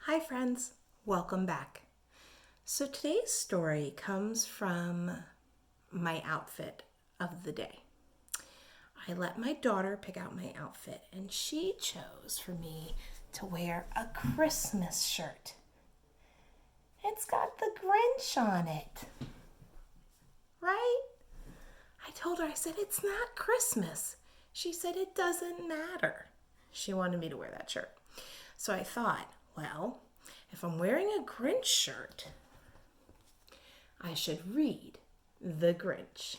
Hi friends, welcome back. So today's story comes from my outfit of the day. I let my daughter pick out my outfit and she chose for me to wear a Christmas shirt. It's got the Grinch on it, right? I told her, I said, it's not Christmas. She said, it doesn't matter. She wanted me to wear that shirt. So I thought, well, if I'm wearing a Grinch shirt, I should read The Grinch.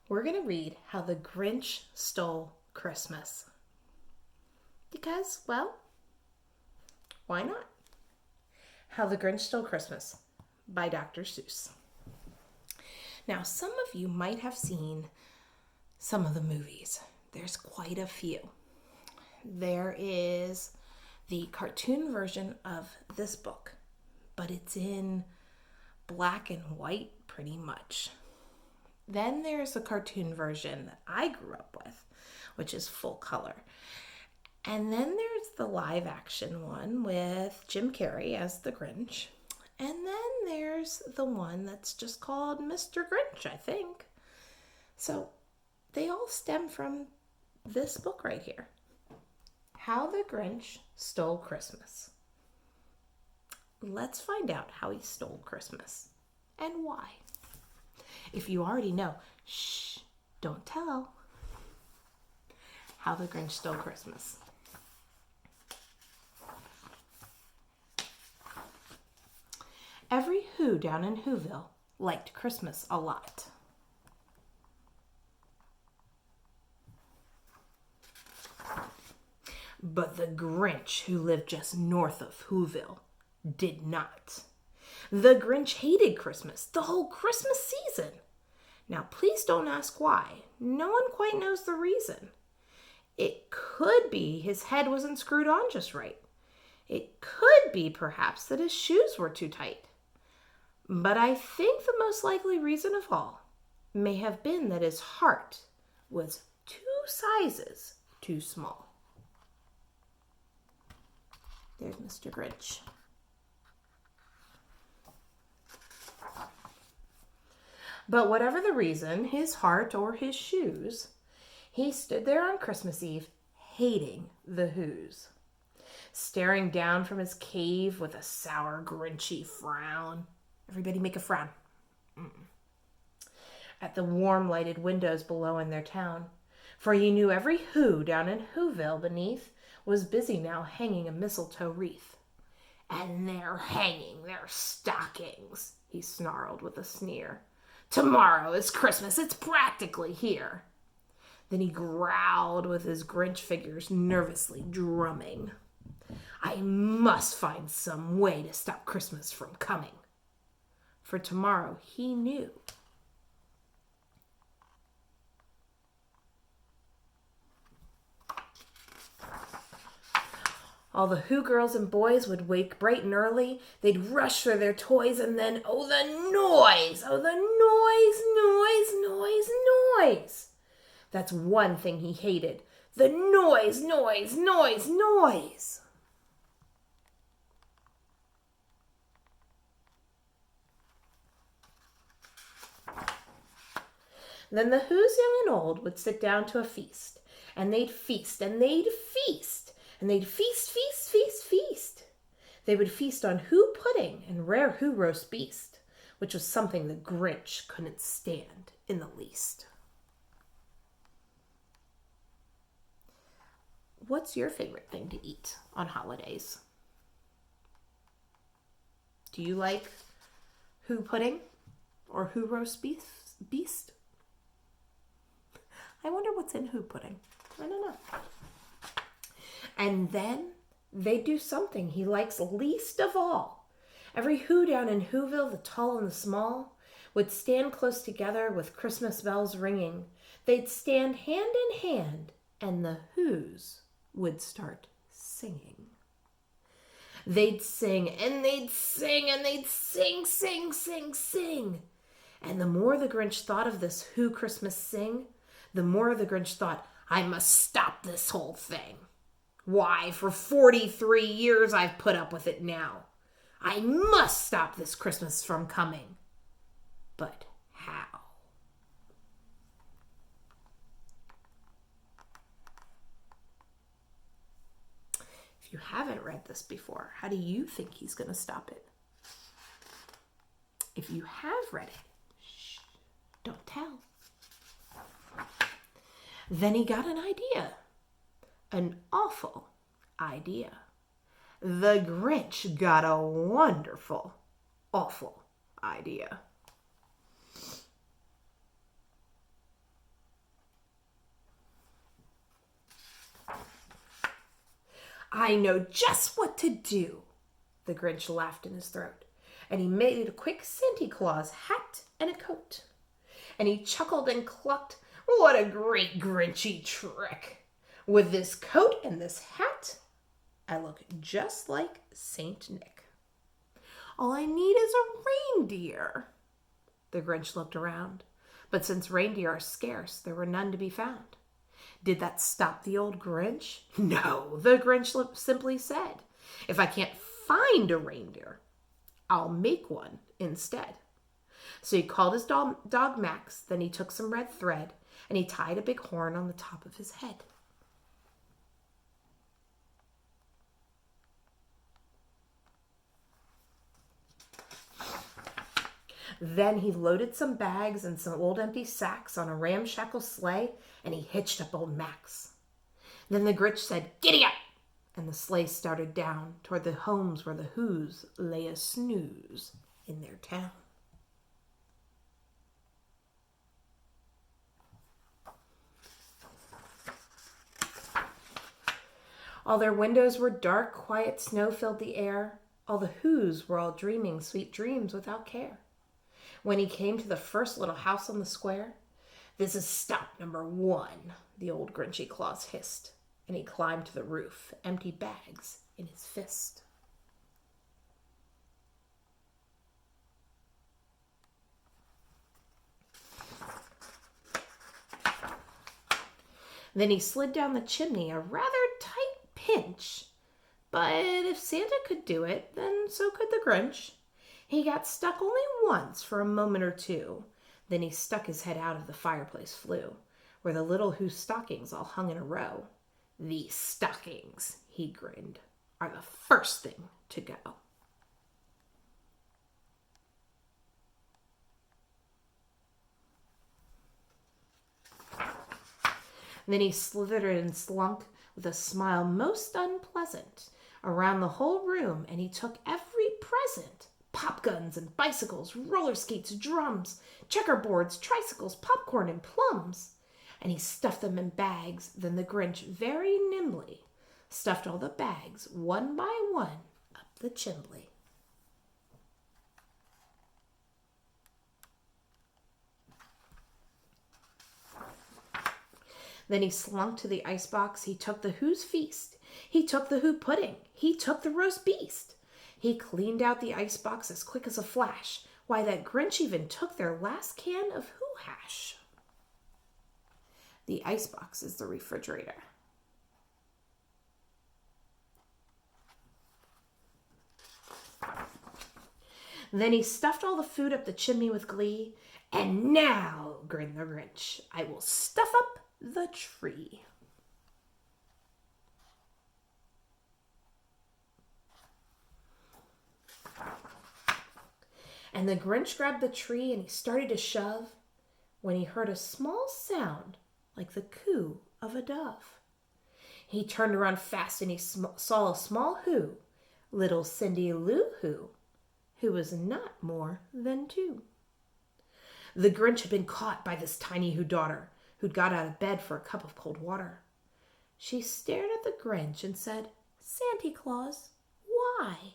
We're going to read How the Grinch Stole Christmas. Because, well, why not? How the Grinch Stole Christmas by Dr. Seuss. Now, some of you might have seen some of the movies. There's quite a few. There is the cartoon version of this book, but it's in black and white pretty much. Then there's the cartoon version that I grew up with, which is full color. And then there's the live action one with Jim Carrey as the Grinch. And then there's the one that's just called Mr. Grinch, I think. So they all stem from this book right here. How the Grinch Stole Christmas. Let's find out how he stole Christmas and why. If you already know, shh, don't tell. How the Grinch Stole Christmas. Every Who down in Whoville liked Christmas a lot. But the Grinch, who lived just north of Whoville, did not. The Grinch hated Christmas, the whole Christmas season. Now, please don't ask why. No one quite knows the reason. It could be his head wasn't screwed on just right. It could be, perhaps, that his shoes were too tight. But I think the most likely reason of all may have been that his heart was 2 sizes too small. There's Mr. Grinch. But whatever the reason, his heart or his shoes, he stood there on Christmas Eve hating the Whos, staring down from his cave with a sour, Grinchy frown. Everybody make a frown. At the warm lighted windows below in their town, for he knew every Who down in Whoville beneath was busy now hanging a mistletoe wreath. And they're hanging their stockings, he snarled with a sneer. Tomorrow is Christmas, it's practically here. Then he growled with his Grinch fingers nervously drumming. I must find some way to stop Christmas from coming. For tomorrow, he knew. All the Who girls and boys would wake bright and early. They'd rush for their toys and then, oh, the noise! Oh, the noise! That's one thing he hated. The noise! Then the Who's young and old would sit down to a feast. And they'd feast, and they'd feast. And they'd feast. They would feast on Who pudding and rare Who roast beast, which was something the Grinch couldn't stand in the least. What's your favorite thing to eat on holidays? Do you like Who pudding or Who roast beast? I wonder what's in Who pudding. I don't know. And then they do something he likes least of all. Every Who down in Whoville, the tall and the small, would stand close together with Christmas bells ringing. They'd stand hand in hand, and the Whos would start singing. They'd sing, and they'd sing, and they'd sing. And the more the Grinch thought of this Who Christmas sing, the more the Grinch thought, I must stop this whole thing. Why, for 43 years I've put up with it now. I must stop this Christmas from coming. But how? If you haven't read this before, how do you think he's going to stop it? If you have read it, shh, don't tell. Then he got an idea. An awful idea. The Grinch got a wonderful, awful idea. I know just what to do, the Grinch laughed in his throat, and he made a quick Santa Claus hat and a coat. And he chuckled and clucked, "What a great Grinchy trick! With this coat and this hat, I look just like Saint Nick. All I need is a reindeer." The Grinch looked around, but since reindeer are scarce, there were none to be found. Did that stop the old Grinch? No, the Grinch simply said, "If I can't find a reindeer, I'll make one instead." So he called his dog Max, then he took some red thread, and he tied a big horn on the top of his head. Then he loaded some bags and some old empty sacks on a ramshackle sleigh, and he hitched up old Max. Then the Grinch said, "Giddy up!" and the sleigh started down toward the homes where the Who's lay a snooze in their town. All their windows were dark, quiet snow filled the air. All the Who's were all dreaming sweet dreams without care. When he came to the first little house on the square, "This is stop number 1, the old Grinchy Claus hissed, and he climbed to the roof, empty bags in his fist. Then he slid down the chimney, a rather tight pinch. But if Santa could do it, then so could the Grinch. He got stuck only once for a moment or two. Then he stuck his head out of the fireplace flue, where the little Who's stockings all hung in a row. "These stockings," he grinned, "are the first thing to go." Then he slithered and slunk with a smile most unpleasant around the whole room, and he took every present: pop guns and bicycles, roller skates, drums, checkerboards, tricycles, popcorn, and plums. And he stuffed them in bags. Then the Grinch very nimbly stuffed all the bags one by one up the chimbley. Then he slunk to the icebox. He took the Who's feast. He took the Who pudding. He took the roast beast. He cleaned out the icebox as quick as a flash. Why, that Grinch even took their last can of Who hash. The icebox is the refrigerator. Then he stuffed all the food up the chimney with glee. "And now," grinned the Grinch, "I will stuff up the tree." And the Grinch grabbed the tree and he started to shove when he heard a small sound like the coo of a dove. He turned around fast and he saw a small Who, little Cindy Lou who was not more than 2. The Grinch had been caught by this tiny Who daughter who'd got out of bed for a cup of cold water. She stared at the Grinch and said, "Santa Claus, why?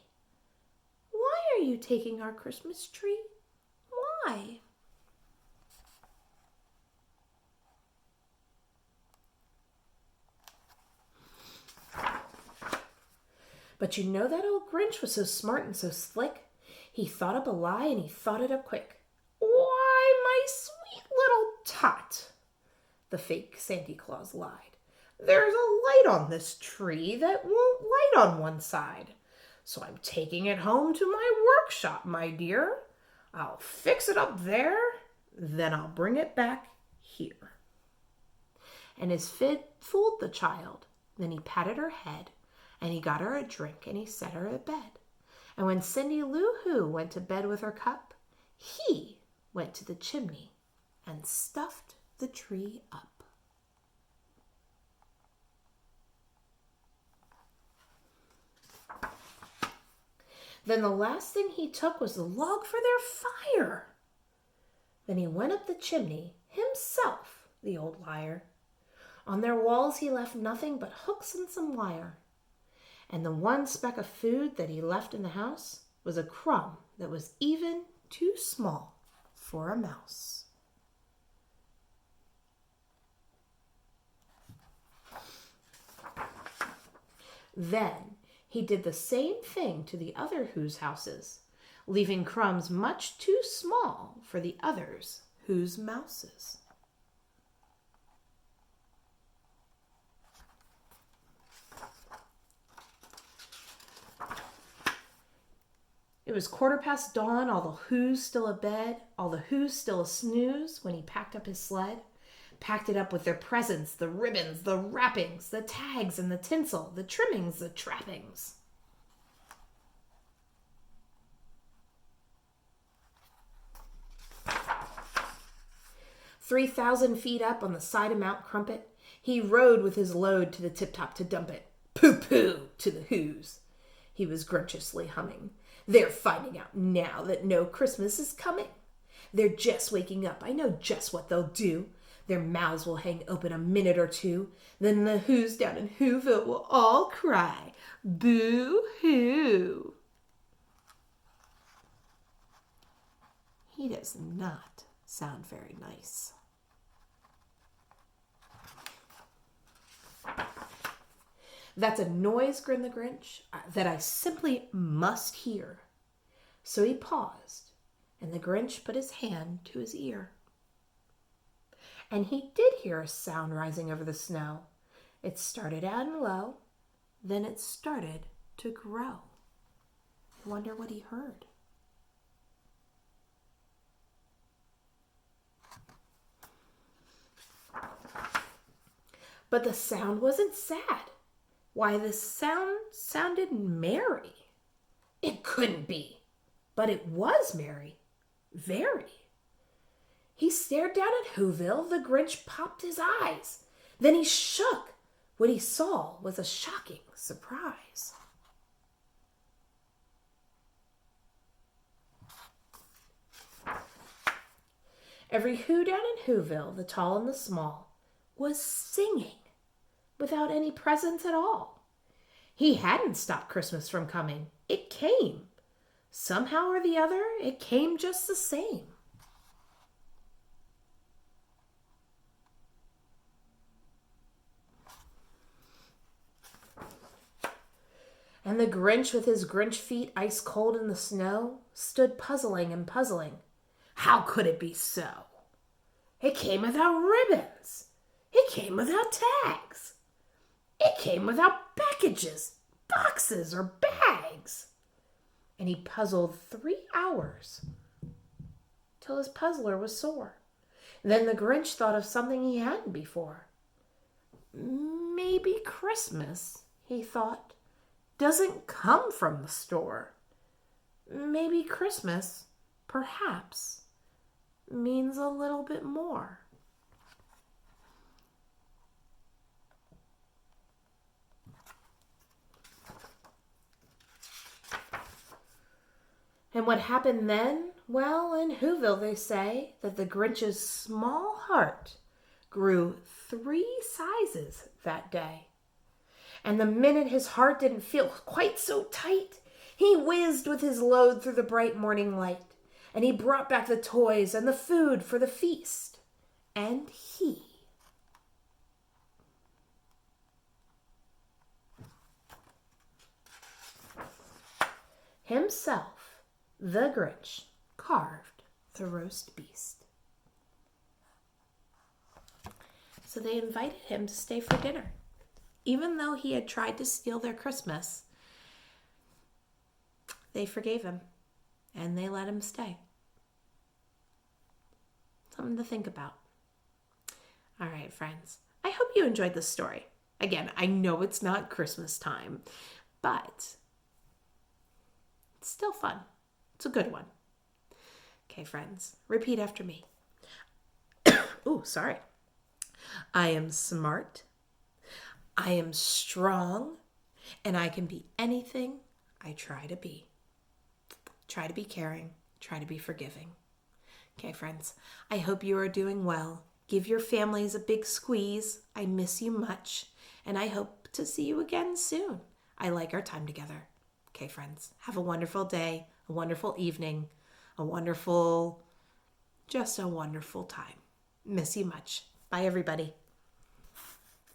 Why are you taking our Christmas tree? Why?" But you know that old Grinch was so smart and so slick. He thought up a lie and he thought it up quick. "Why, my sweet little tot," the fake Santa Claus lied, There's a light on this tree that won't light on one side. So I'm taking it home to my workshop, my dear. I'll fix it up there, then I'll bring it back here." And his fid fooled the child. Then he patted her head, and he got her a drink, and he set her to bed. And when Cindy Lou Who went to bed with her cup, he went to the chimney and stuffed the tree up. Then the last thing he took was the log for their fire. Then he went up the chimney himself, the old liar. On their walls he left nothing but hooks and some wire. And the one speck of food that he left in the house was a crumb that was even too small for a mouse. Then he did the same thing to the other Who's houses, leaving crumbs much too small for the others Who's mouses. It was 15:15 dawn, all the Who's still abed, all the Who's still a snooze when he packed up his sled. Packed it up with their presents, the ribbons, the wrappings, the tags and the tinsel, the trimmings, the trappings. "3,000 feet up on the side of Mount Crumpet, he rode with his load to the tip-top to dump it. Pooh-pooh to the Who's," he was grinchiously humming. "They're finding out now that no Christmas is coming. They're just waking up. I know just what they'll do. Their mouths will hang open a minute or two. Then the Who's down in Whoville will all cry, 'Boo-hoo!'" He does not sound very nice. "That's a noise," grinned the Grinch, "that I simply must hear." So he paused, and the Grinch put his hand to his ear. And he did hear a sound rising over the snow. It started out low, then it started to grow. I wonder what he heard. But the sound wasn't sad. Why, the sound sounded merry. It couldn't be, but it was merry, very. He stared down at Whoville. The Grinch popped his eyes. Then he shook. What he saw was a shocking surprise. Every Who down in Whoville, the tall and the small, was singing without any presents at all. He hadn't stopped Christmas from coming. It came. Somehow or the other, it came just the same. And the Grinch, with his Grinch feet ice cold in the snow, stood puzzling and puzzling. How could it be so? It came without ribbons. It came without tags. It came without packages, boxes, or bags. And he puzzled 3 hours till his puzzler was sore. Then the Grinch thought of something he hadn't before. Maybe Christmas, he thought, doesn't come from the store. Maybe Christmas, perhaps, means a little bit more. And what happened then? Well, in Whoville they say that the Grinch's small heart grew 3 sizes that day. And the minute his heart didn't feel quite so tight, he whizzed with his load through the bright morning light, and he brought back the toys and the food for the feast. And he himself, the Grinch, carved the roast beast. So they invited him to stay for dinner. Even though he had tried to steal their Christmas, they forgave him and they let him stay. Something to think about. All right, friends. I hope you enjoyed this story. Again, I know it's not Christmas time, but it's still fun. It's a good one. Okay, friends, repeat after me. Ooh, sorry. I am smart. I am strong. And I can be anything I try to be. Try to be caring. Try to be forgiving. Okay, friends, I hope you are doing well. Give your families a big squeeze. I miss you much. And I hope to see you again soon. I like our time together. Okay, friends, have a wonderful day, a wonderful evening, just a wonderful time. Miss you much. Bye, everybody.